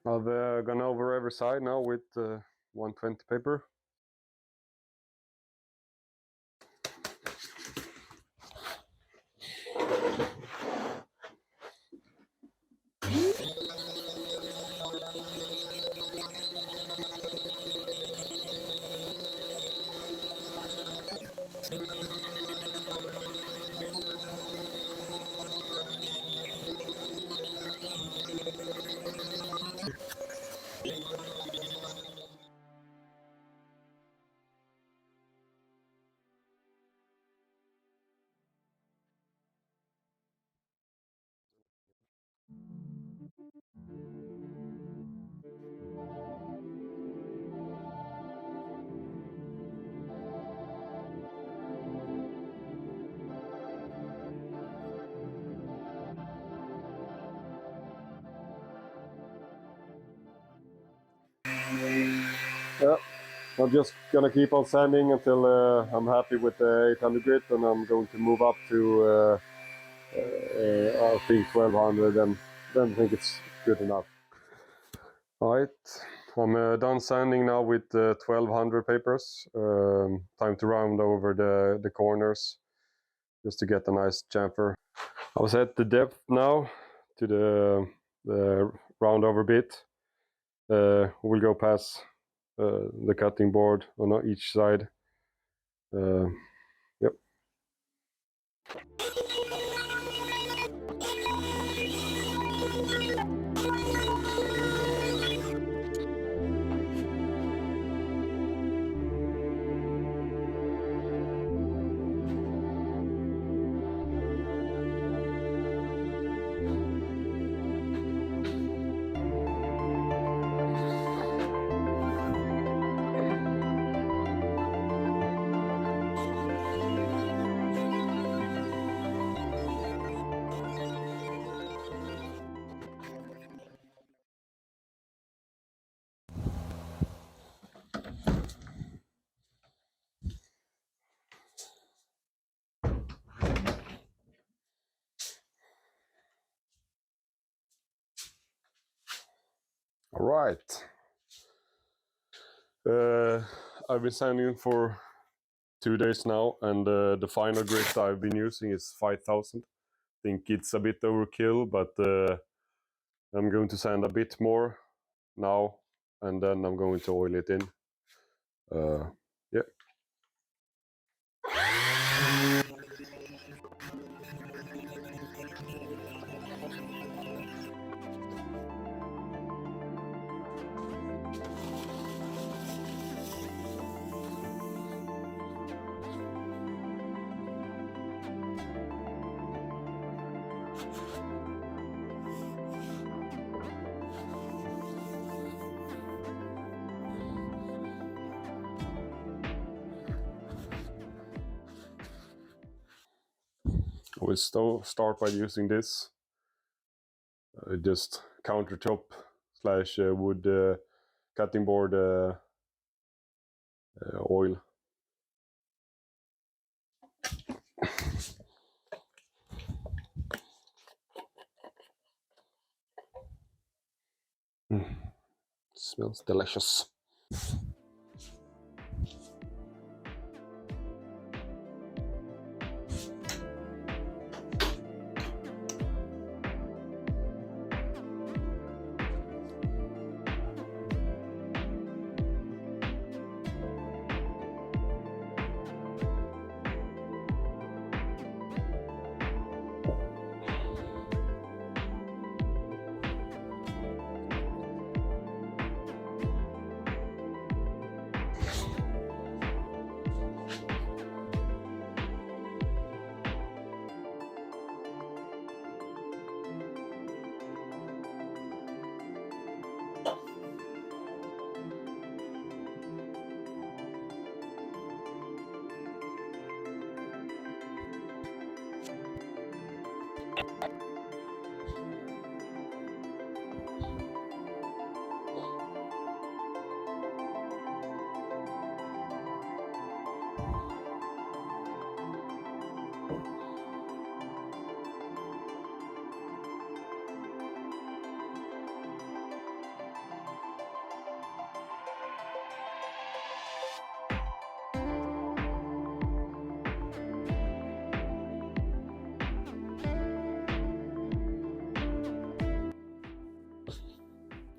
I've gone over every side now with 120 paper. Yeah, I'm just gonna keep on sanding until I'm happy with the 800 grit, and I'm going to move up to I think 1200, and then I think it's good enough. Alright, I'm done sanding now with 1200 papers. Time to round over the corners just to get a nice chamfer. I was at the depth now to the round over bit. We'll go past the cutting board on each side. Yep. All right. I've been sanding for 2 days now, and the final grit I've been using is 5000. I think it's a bit overkill, but I'm going to sand a bit more now, and then I'm going to oil it in. Yeah. I will start by using this. Just countertop / wood cutting board oil. Smells delicious.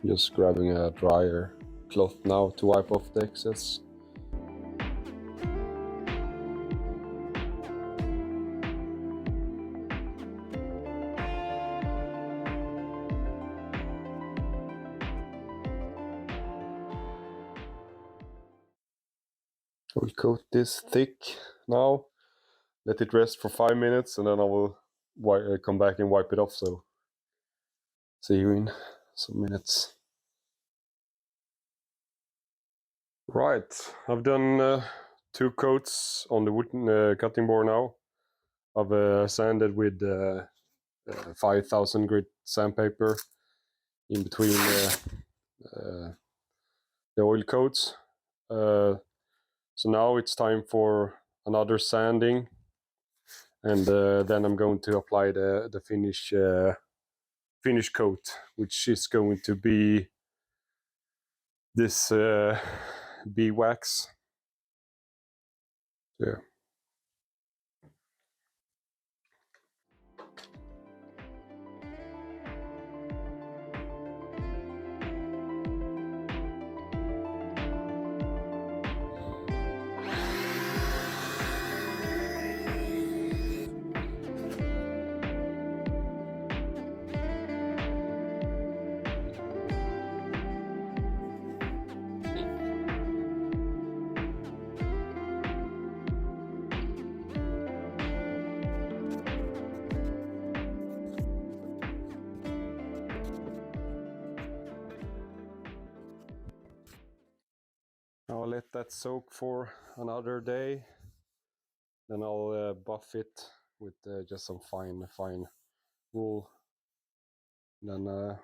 Just grabbing a dryer cloth now to wipe off the excess. I will coat this thick now, let it rest for 5 minutes, and then I will come back and wipe it off. So see you in some minutes. Right, I've done 2 coats on the wooden cutting board now. I've sanded with 5000 grit sandpaper in between the oil coats. So now it's time for another sanding, and then I'm going to apply the finish coat, which is going to be this beeswax. Yeah. I'll let that soak for another day. Then I'll buff it with just some fine wool. Then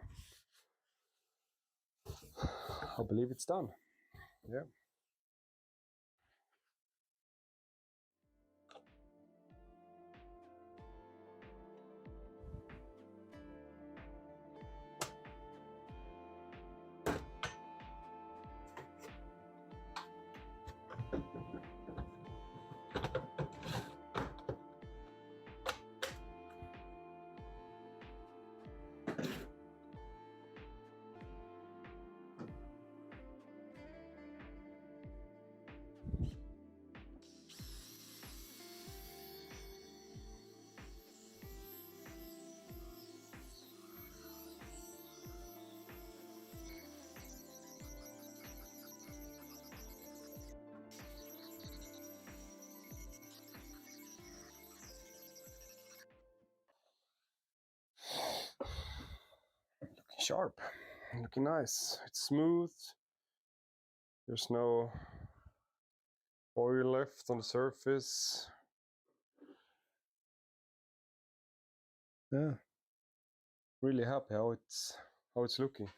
I believe it's done. Yeah. Sharp, looking nice. It's smooth. There's no oil left on the surface. Yeah, really happy how it's looking.